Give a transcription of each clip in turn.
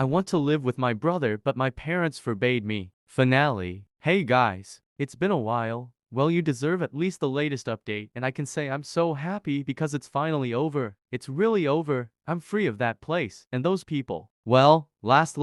I want to live with my brother, but my parents forbade me. Finale. Hey guys, it's been a while. Well, you deserve at least the latest update, and I can say I'm so happy because it's finally over. It's really over. I'm free of that place and those people. Well, let's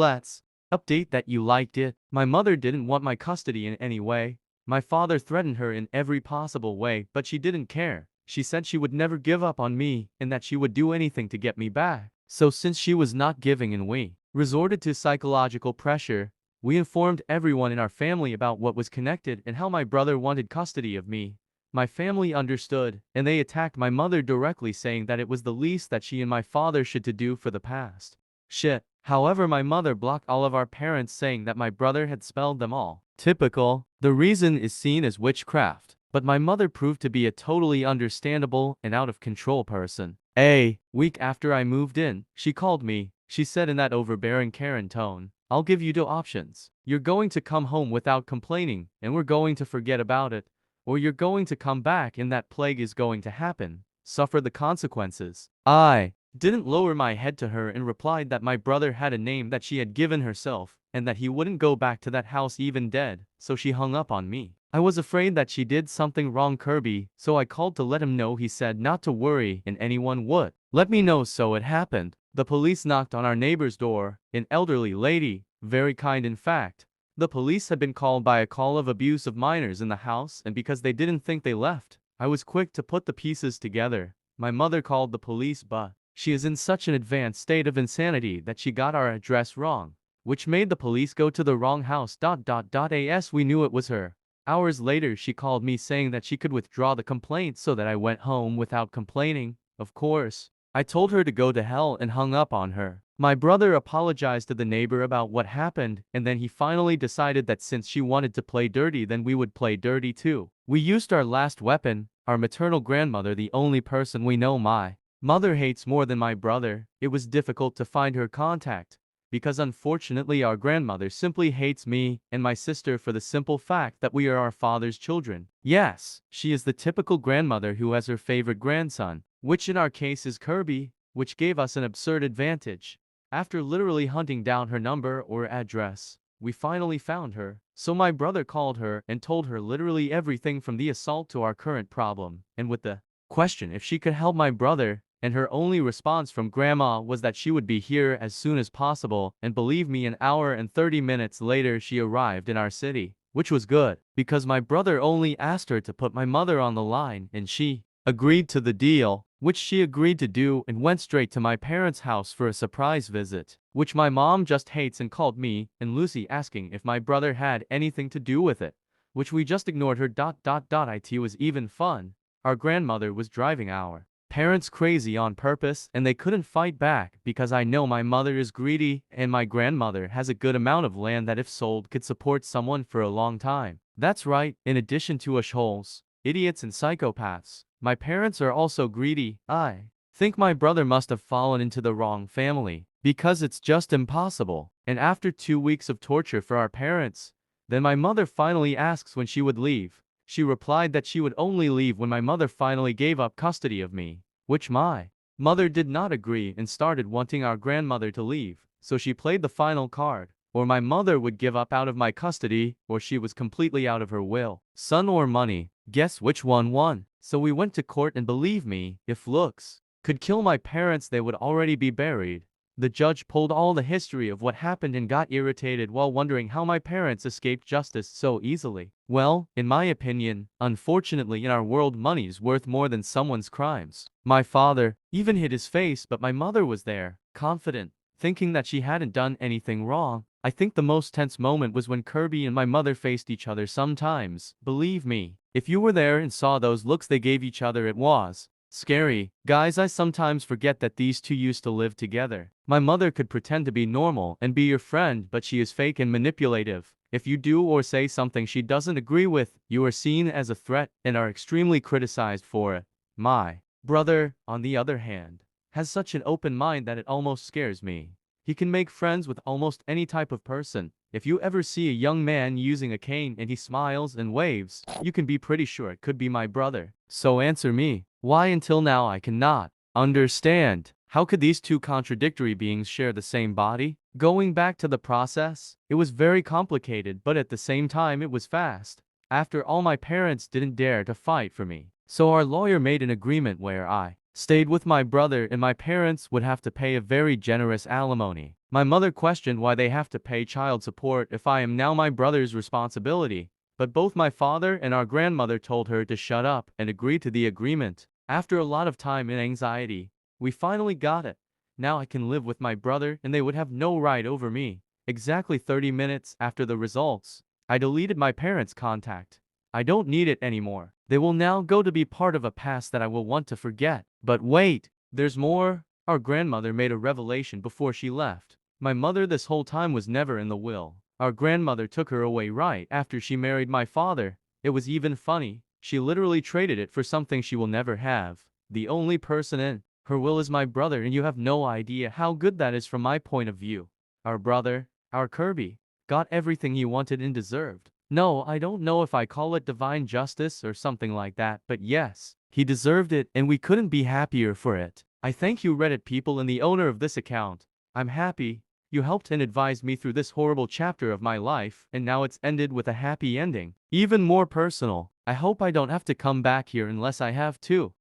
update that you liked it. My mother didn't want my custody in any way. My father threatened her in every possible way, but she didn't care. She said she would never give up on me and that she would do anything to get me back. So since she was not giving and we resorted to psychological pressure, we informed everyone in our family about what was connected and how my brother wanted custody of me. My family understood, and they attacked my mother directly, saying that it was the least that she and my father should to do for the past. Shit. However, my mother blocked all of our parents, saying that my brother had spelled them all. Typical. The reason is seen as witchcraft. But my mother proved to be a totally understandable and out of control person. A week after I moved in, she called me. She said in that overbearing Karen tone, "I'll give you two options. You're going to come home without complaining, and we're going to forget about it. Or you're going to come back and that plague is going to happen. Suffer the consequences." I didn't lower my head to her and replied that my brother had a name that she had given herself, and that he wouldn't go back to that house even dead, so she hung up on me. I was afraid that she did something wrong, Kirby, so I called to let him know. He said not to worry and anyone would let me know, so it happened. The police knocked on our neighbor's door, an elderly lady, very kind in fact. The police had been called by a call of abuse of minors in the house, and because they didn't think they left, I was quick to put the pieces together. My mother called the police, but she is in such an advanced state of insanity that she got our address wrong, which made the police go to the wrong house. As we knew it was her. Hours later, she called me saying that she could withdraw the complaint, so that I went home without complaining. Of course, I told her to go to hell and hung up on her. My brother apologized to the neighbor about what happened, and then he finally decided that since she wanted to play dirty, then we would play dirty too. We used our last weapon, our maternal grandmother, the only person we know my mother hates more than my brother. It was difficult to find her contact, because unfortunately our grandmother simply hates me and my sister for the simple fact that we are our father's children. Yes, she is the typical grandmother who has her favorite grandson, which in our case is Kirby, which gave us an absurd advantage. After literally hunting down her number or address, we finally found her. So my brother called her and told her literally everything from the assault to our current problem, and with the question if she could help my brother, and her only response from grandma was that she would be here as soon as possible, and believe me, an hour and 30 minutes later she arrived in our city, which was good, because my brother only asked her to put my mother on the line, and she agreed to the deal, which she agreed to do, and went straight to my parents' house for a surprise visit, which my mom just hates, and called me and Lucy asking if my brother had anything to do with it, which we just ignored her. It was even fun. Our grandmother was driving our parents crazy on purpose, and they couldn't fight back because I know my mother is greedy and my grandmother has a good amount of land that if sold could support someone for a long time. That's right, in addition to holes, idiots and psychopaths, my parents are also greedy. I think my brother must have fallen into the wrong family, because it's just impossible. And after 2 weeks of torture for our parents, then my mother finally asks when she would leave. She replied that she would only leave when my mother finally gave up custody of me, which my mother did not agree and started wanting our grandmother to leave. So she played the final card, or my mother would give up out of my custody, or she was completely out of her will. Son or money, guess which one won? So we went to court, and believe me, if looks could kill my parents, they would already be buried. The judge pulled all the history of what happened and got irritated while wondering how my parents escaped justice so easily. Well, in my opinion, unfortunately in our world, money's worth more than someone's crimes. My father even hid his face, but my mother was there, confident, thinking that she hadn't done anything wrong. I think the most tense moment was when Kirby and my mother faced each other. Sometimes, believe me, if you were there and saw those looks they gave each other, it was scary. Guys, I sometimes forget that these two used to live together. My mother could pretend to be normal and be your friend, but she is fake and manipulative. If you do or say something she doesn't agree with, you are seen as a threat and are extremely criticized for it. My brother, on the other hand, has such an open mind that it almost scares me. He can make friends with almost any type of person. If you ever see a young man using a cane and he smiles and waves, you can be pretty sure it could be my brother. So answer me, why until now I cannot understand. How could these two contradictory beings share the same body? Going back to the process, it was very complicated, but at the same time it was fast. After all, my parents didn't dare to fight for me. So our lawyer made an agreement where I stayed with my brother and my parents would have to pay a very generous alimony. My mother questioned why they have to pay child support if I am now my brother's responsibility, but both my father and our grandmother told her to shut up and agree to the agreement. After a lot of time and anxiety, we finally got it. Now I can live with my brother and they would have no right over me. Exactly 30 minutes after the results, I deleted my parents' contact. I don't need it anymore. They will now go to be part of a past that I will want to forget. But wait, there's more. Our grandmother made a revelation before she left. My mother this whole time was never in the will. Our grandmother took her away right after she married my father. It was even funny. She literally traded it for something she will never have. The only person in her will is my brother, and you have no idea how good that is from my point of view. Our brother, our Kirby, got everything he wanted and deserved. No, I don't know if I call it divine justice or something like that, but yes, he deserved it and we couldn't be happier for it. I thank you, Reddit people and the owner of this account. I'm happy. You helped and advised me through this horrible chapter of my life, and now it's ended with a happy ending. Even more personal. I hope I don't have to come back here unless I have to.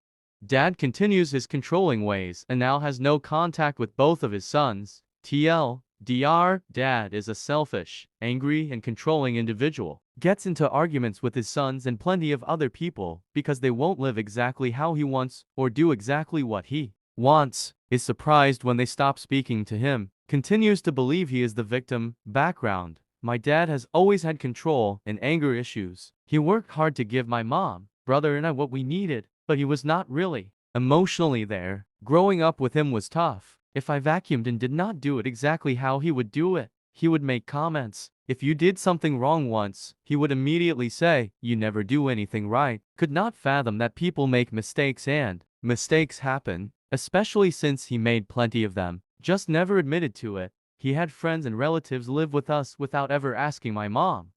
Dad continues his controlling ways and now has no contact with both of his sons. TLDR, Dad is a selfish, angry, and controlling individual. Gets into arguments with his sons and plenty of other people because they won't live exactly how he wants or do exactly what he wants. Is surprised when they stop speaking to him. Continues to believe he is the victim. Background: my dad has always had control and anger issues. He worked hard to give my mom, brother, and I what we needed, but he was not really emotionally there. Growing up with him was tough. If I vacuumed and did not do it exactly how he would do it, he would make comments. If you did something wrong once, he would immediately say, "You never do anything right." Could not fathom that people make mistakes and mistakes happen, especially since he made plenty of them. Just never admitted to it. He had friends and relatives live with us without ever asking my mom,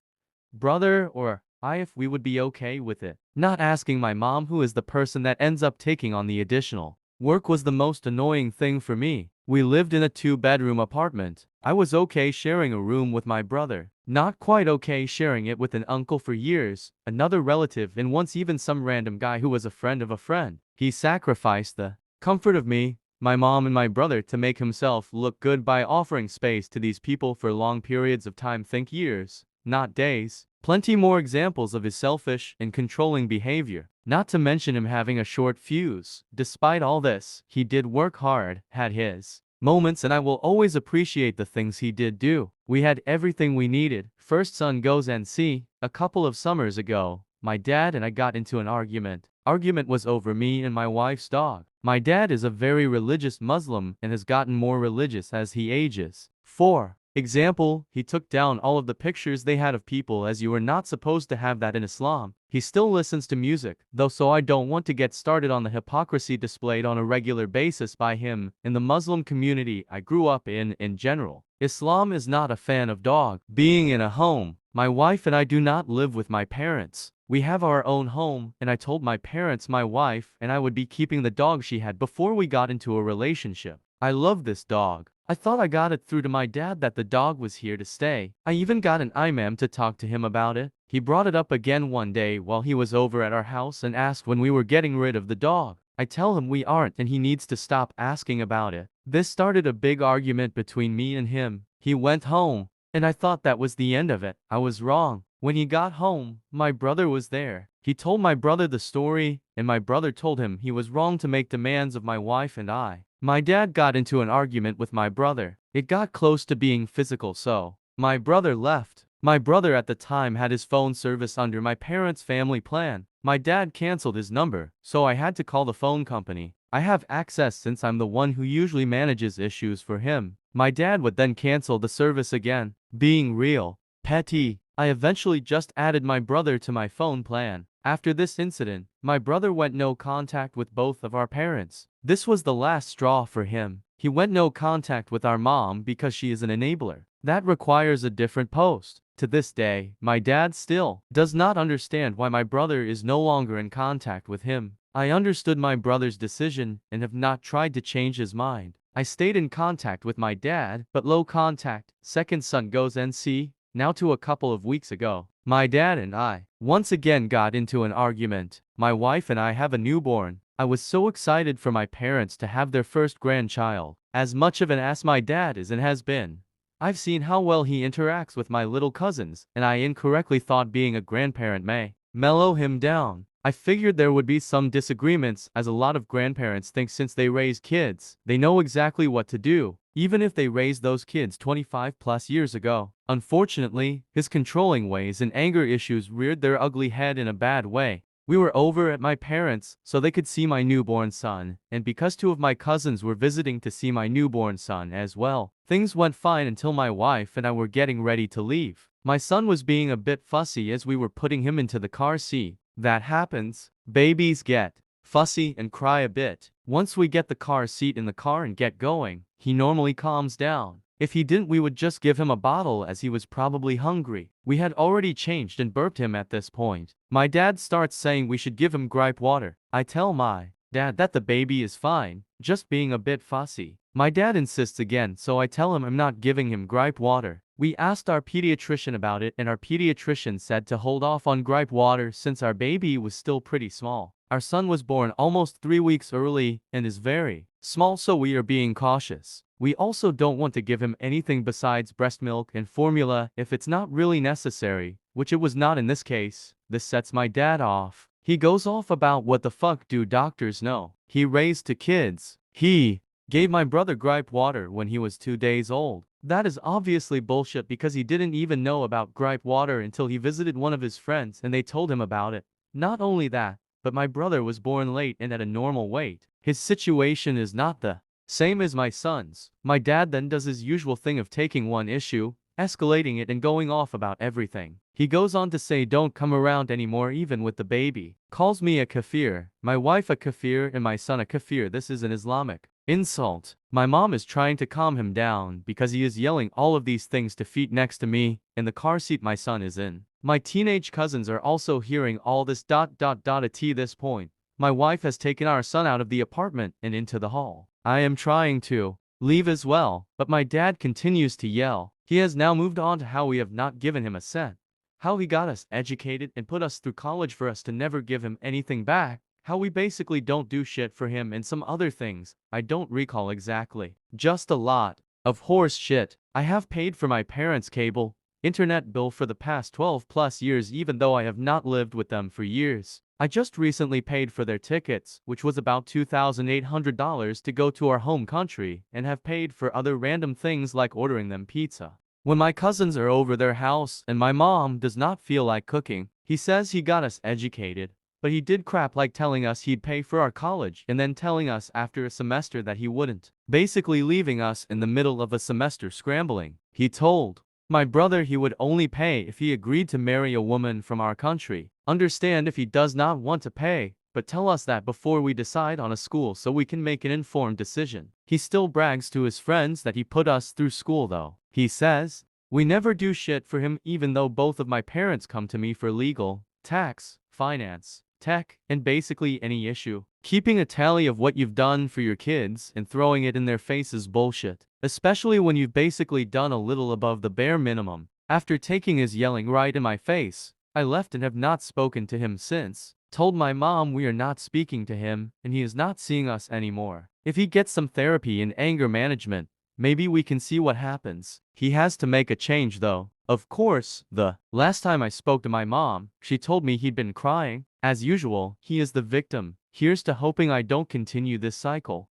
brother, or I if we would be okay with it. Not asking my mom, who is the person that ends up taking on the additional work, was the most annoying thing for me. We lived in a 2-bedroom apartment. I was okay sharing a room with my brother. Not quite okay sharing it with an uncle for years, another relative, and once even some random guy who was a friend of a friend. He sacrificed the comfort of me, my mom, and my brother to make himself look good by offering space to these people for long periods of time. Think years, not days. Plenty more examples of his selfish and controlling behavior. Not to mention him having a short fuse. Despite all this, he did work hard, had his moments, and I will always appreciate the things he did do. We had everything we needed. First son goes and see. A couple of summers ago, my dad and I got into an argument. Argument was over me and my wife's dog. My dad is a very religious Muslim and has gotten more religious as he ages. For example, he took down all of the pictures they had of people, as you are not supposed to have that in Islam. He still listens to music, though, so I don't want to get started on the hypocrisy displayed on a regular basis by him in the Muslim community I grew up in general. Islam is not a fan of dog being in a home. My wife and I do not live with my parents. We have our own home, and I told my parents my wife and I would be keeping the dog she had before we got into a relationship. I love this dog. I thought I got it through to my dad that the dog was here to stay. I even got an imam to talk to him about it. He brought it up again one day while he was over at our house and asked when we were getting rid of the dog. I tell him we aren't and he needs to stop asking about it. This started a big argument between me and him. He went home, and I thought that was the end of it. I was wrong. When he got home, my brother was there. He told my brother the story, and my brother told him he was wrong to make demands of my wife and I. My dad got into an argument with my brother. It got close to being physical, so my brother left. My brother at the time had his phone service under my parents' family plan. My dad canceled his number, so I had to call the phone company. I have access since I'm the one who usually manages issues for him. My dad would then cancel the service again. Being real petty, I eventually just added my brother to my phone plan. After this incident, my brother went no contact with both of our parents. This was the last straw for him. He went no contact with our mom because she is an enabler. That requires a different post. To this day, my dad still does not understand why my brother is no longer in contact with him. I understood my brother's decision and have not tried to change his mind. I stayed in contact with my dad, but low contact. Second son goes NC, now to a couple of weeks ago. My dad and I once again got into an argument. My wife and I have a newborn. I was so excited for my parents to have their first grandchild. As much of an ass my dad is and has been, I've seen how well he interacts with my little cousins, and I incorrectly thought being a grandparent may mellow him down. I figured there would be some disagreements, as a lot of grandparents think since they raise kids, they know exactly what to do, even if they raised those kids 25 plus years ago. Unfortunately, his controlling ways and anger issues reared their ugly head in a bad way. We were over at my parents' so they could see my newborn son, and because two of my cousins were visiting to see my newborn son as well, things went fine until my wife and I were getting ready to leave. My son was being a bit fussy as we were putting him into the car seat. That happens. Babies get fussy and cry a bit. Once we get the car seat in the car and get going, he normally calms down. If he didn't, we would just give him a bottle as he was probably hungry. We had already changed and burped him at this point. My dad starts saying we should give him gripe water. I tell my dad that the baby is fine, just being a bit fussy. My dad insists again, so I tell him I'm not giving him gripe water. We asked our pediatrician about it, and our pediatrician said to hold off on gripe water since our baby was still pretty small. Our son was born almost 3 weeks early and is very small, so we are being cautious. We also don't want to give him anything besides breast milk and formula if it's not really necessary, which it was not in this case. This sets my dad off. He goes off about what the fuck do doctors know. He raised 2 kids. He gave my brother gripe water when he was 2 days old. That is obviously bullshit because he didn't even know about gripe water until he visited one of his friends and they told him about it. Not only that, but my brother was born late and at a normal weight. His situation is not the same as my son's. My dad then does his usual thing of taking one issue, escalating it and going off about everything. He goes on to say don't come around anymore even with the baby. Calls me a kafir, my wife a kafir and my son a kafir. This is an Islamic insult. My mom is trying to calm him down because he is yelling all of these things to feet next to me in the car seat my son is in. My teenage cousins are also hearing all this at this point. My wife has taken our son out of the apartment and into the hall. I am trying to leave as well, but my dad continues to yell. He has now moved on to how we have not given him a cent. How he got us educated and put us through college for us to never give him anything back. How we basically don't do shit for him and some other things. I don't recall exactly. Just a lot of horse shit. I have paid for my parents' cable, internet bill for the past 12 plus years even though I have not lived with them for years. I just recently paid for their tickets, which was about $2,800 to go to our home country, and have paid for other random things like ordering them pizza. When my cousins are over their house and my mom does not feel like cooking, he says he got us educated. But he did crap like telling us he'd pay for our college and then telling us after a semester that he wouldn't. Basically leaving us in the middle of a semester scrambling. He told my brother he would only pay if he agreed to marry a woman from our country. Understand if he does not want to pay, but tell us that before we decide on a school so we can make an informed decision. He still brags to his friends that he put us through school though. He says, we never do shit for him even though both of my parents come to me for legal, tax, finance, tech, and basically any issue. Keeping a tally of what you've done for your kids and throwing it in their face is bullshit. Especially when you've basically done a little above the bare minimum. After taking his yelling right in my face, I left and have not spoken to him since. Told my mom we are not speaking to him and he is not seeing us anymore. If he gets some therapy in anger management, maybe we can see what happens. He has to make a change though. Of course, the last time I spoke to my mom, she told me he'd been crying. As usual, he is the victim. Here's to hoping I don't continue this cycle.